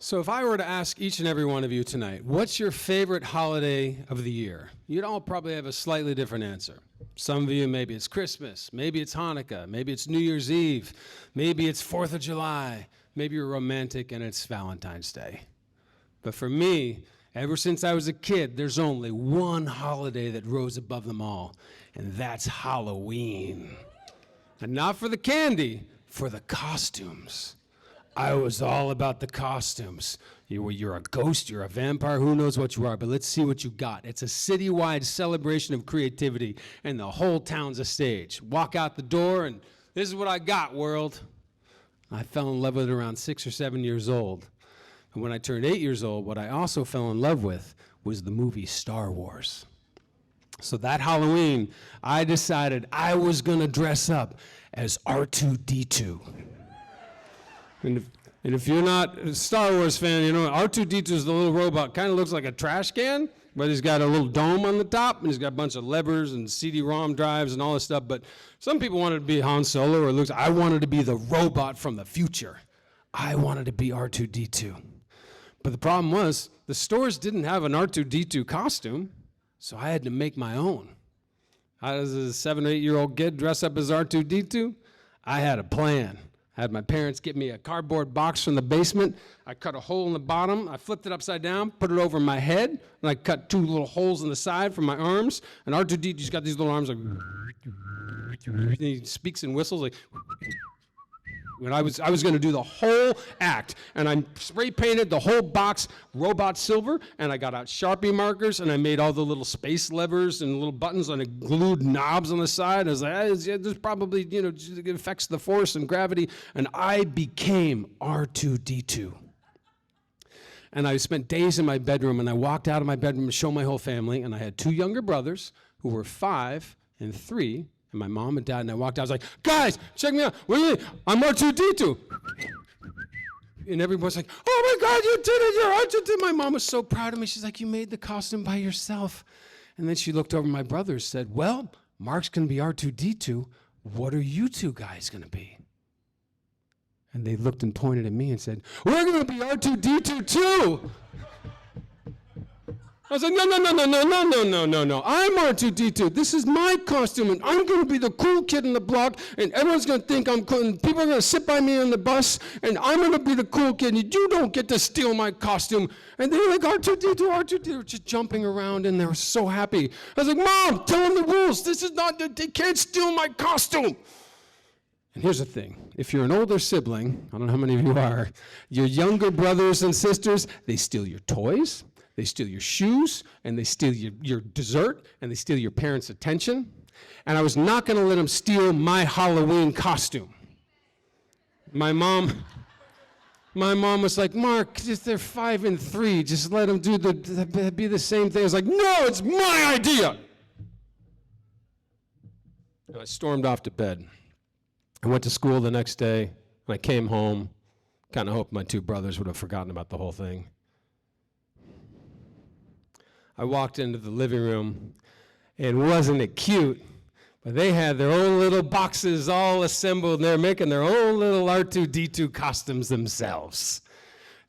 So if I were to ask each and every one of you tonight, what's your favorite holiday of the year? You'd all probably have a slightly different answer. Some of you, maybe it's Christmas, maybe it's Hanukkah, maybe it's New Year's Eve, maybe it's 4th of July, maybe you're romantic and it's Valentine's Day. But for me, ever since I was a kid, there's only one holiday that rose above them all, and that's Halloween. And not for the candy, for the costumes. I was all about the costumes. You're a ghost, you're a vampire, who knows what you are, but let's see what you got. It's a citywide celebration of creativity, and the whole town's a stage. Walk out the door, and this is what I got, world. I fell in love with it around 6 or 7 years old. And when I turned 8 years old, what I also fell in love with was the movie Star Wars. So that Halloween, I decided I was gonna dress up as R2-D2. And if you're not a Star Wars fan, you know R2-D2 is the little robot. Kind of looks like a trash can, but he's got a little dome on the top, and he's got a bunch of levers and CD-ROM drives and all this stuff. But some people wanted to be Han Solo, or I wanted to be the robot from the future. I wanted to be R2-D2. But the problem was, the stores didn't have an R2-D2 costume, so I had to make my own. I was a 7 or 8 year old kid dressed up as R2-D2. I had a plan. I had my parents get me a cardboard box from the basement. I cut a hole in the bottom. I flipped it upside down, put it over my head, and I cut 2 little holes in the side for my arms. And R2-D2's got these little arms like, and he speaks and whistles like. And I was going to do the whole act, and I spray painted the whole box robot silver, and I got out Sharpie markers, and I made all the little space levers and little buttons, and I glued knobs on the side. I was like, this probably, it affects the force and gravity, and I became R2-D2. And I spent days in my bedroom, and I walked out of my bedroom to show my whole family, and I had 2 younger brothers who were 5 and 3. And my mom and dad, and I walked out, I was like, guys, check me out. What do you mean? I'm R2-D2. And everybody's like, oh my God, you did it, you're R2-D2. My mom was so proud of me. She's like, you made the costume by yourself. And then she looked over at my brother and said, well, Mark's gonna be R2-D2. What are you 2 guys gonna be? And they looked and pointed at me and said, we're gonna be R2-D2 too. I was like, no. I'm R2-D2. This is my costume, and I'm going to be the cool kid in the block, and everyone's going to think I'm cool, and people are going to sit by me on the bus, and I'm going to be the cool kid, and you don't get to steal my costume. And they were like, R2-D2, just jumping around, and they were so happy. I was like, Mom, tell them the rules. This is not, they can't steal my costume. And here's the thing. If you're an older sibling, I don't know how many of you are, your younger brothers and sisters, they steal your toys. They steal your shoes, and they steal your dessert, and they steal your parents' attention. And I was not going to let them steal my Halloween costume. My mom was like, Mark, they're 5 and 3. Just let them be the same thing. I was like, no, it's my idea. And I stormed off to bed. I went to school the next day, and I came home. Kind of hoped my 2 brothers would have forgotten about the whole thing. I walked into the living room, and wasn't it cute? But they had their own little boxes all assembled, and they're making their own little R2-D2 costumes themselves.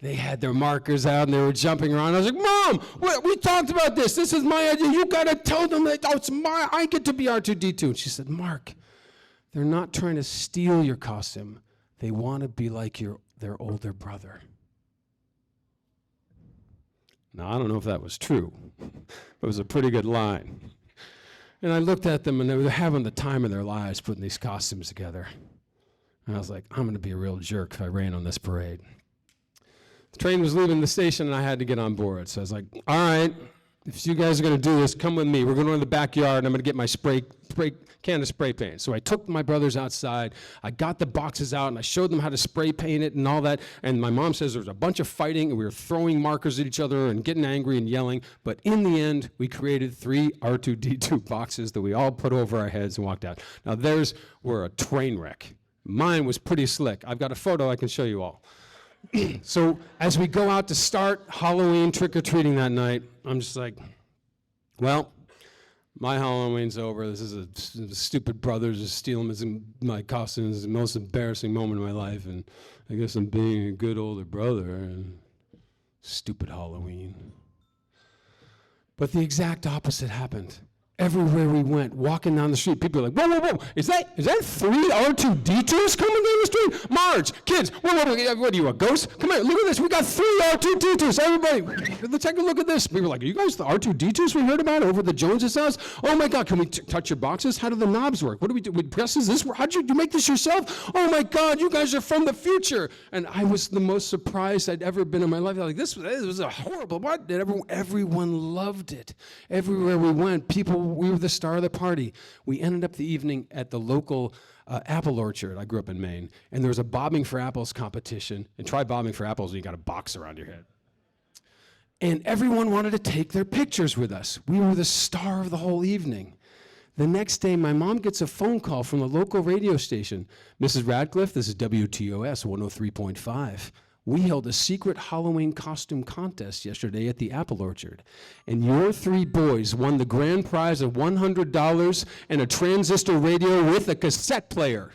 They had their markers out, and they were jumping around. I was like, Mom, we talked about this. This is my idea. You got to tell them that I get to be R2-D2. And she said, Mark, they're not trying to steal your costume. They want to be like their older brother. Now, I don't know if that was true, but it was a pretty good line. And I looked at them, and they were having the time of their lives putting these costumes together. And I was like, I'm going to be a real jerk if I rain on this parade. The train was leaving the station, and I had to get on board. So I was like, all right, if you guys are going to do this, come with me. We're going to go in the backyard, and I'm going to get my can of spray paint. So I took my brothers outside. I got the boxes out, and I showed them how to spray paint it and all that. And my mom says there was a bunch of fighting, and we were throwing markers at each other and getting angry and yelling. But in the end, we created 3 R2-D2 boxes that we all put over our heads and walked out. Now theirs were a train wreck. Mine was pretty slick. I've got a photo I can show you all. So as we go out to start Halloween trick-or-treating that night, I'm just like, well, my Halloween's over. This is a stupid brothers are stealing my costume. This is the most embarrassing moment of my life, and I guess I'm being a good older brother. And Stupid Halloween. But the exact opposite happened. Everywhere we went, walking down the street, people were like, whoa, whoa, whoa, is that 3 R2-D2s coming down the street? Marge, kids, what are you, a ghost? Come here, look at this, we got 3 R2-D2s, everybody, let's take a look at this. We were like, are you guys the R2-D2s we heard about over the Joneses' house? Oh my God, can we touch your boxes? How do the knobs work? What do we do? We presses this? How'd you make this yourself? Oh my God, you guys are from the future. And I was the most surprised I'd ever been in my life. I was like, this was a horrible, what? And everyone loved it. Everywhere we went, we were the star of the party. We ended up the evening at the local apple orchard. I grew up in Maine, and there was a bobbing for apples competition. And try bobbing for apples, and you got a box around your head. And everyone wanted to take their pictures with us. We were the star of the whole evening. The next day, my mom gets a phone call from the local radio station. Mrs. Radcliffe, this is WTOS 103.5. We held a secret Halloween costume contest yesterday at the apple orchard, and your 3 boys won the grand prize of $100 and a transistor radio with a cassette player,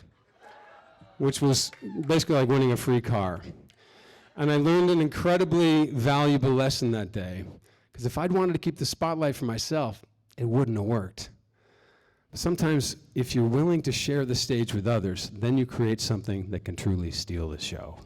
which was basically like winning a free car. And I learned an incredibly valuable lesson that day, because if I'd wanted to keep the spotlight for myself, it wouldn't have worked. Sometimes, if you're willing to share the stage with others, then you create something that can truly steal the show.